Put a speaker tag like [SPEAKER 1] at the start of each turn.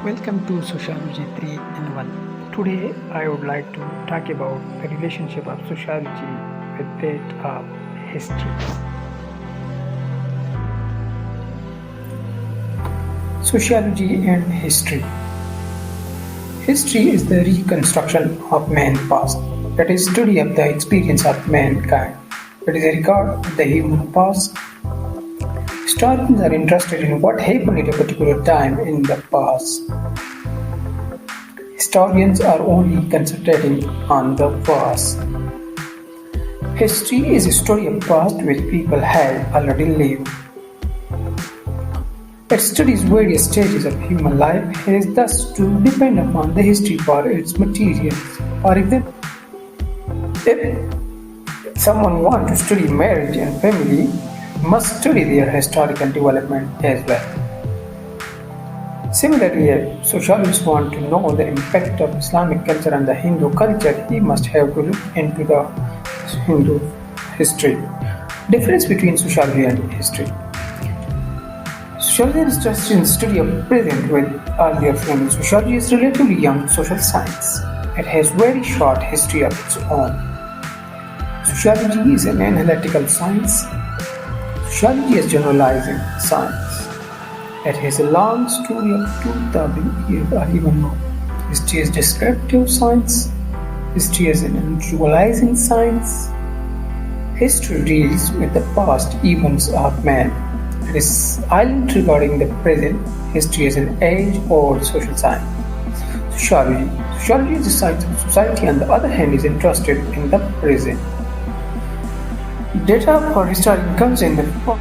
[SPEAKER 1] Welcome to Sociology 3 in 1. Today I would like to talk about the relationship of sociology with that of history. Sociology and history. History is the reconstruction of man's past. That is study of the experience of mankind. It is a record of the human past. Historians are interested in what happened at a particular time in the past. Historians are only concentrating on the past. History is a story of past which people have already lived. It studies various stages of human life and is thus to depend upon the history for its materials. For example, if someone wants to study marriage and family, must study their historical development as well. Similarly, if sociologists want to know the impact of Islamic culture on the Hindu culture, he must have to look into the Hindu history. Difference between sociology and history. Sociology is interested in the study of present with earlier framing. Sociology is relatively young social science. It has very short history of its own. Sociology is an analytical science. Sociology is generalizing science. It has a long story of 2000 years or even more. History is descriptive science. History is an individualizing science. History deals with the past events of man. It is silent regarding the present. History is an age-old social science. Sociology. Sociology is the science of society, on the other hand, is interested in the present. Data for historian comes in the form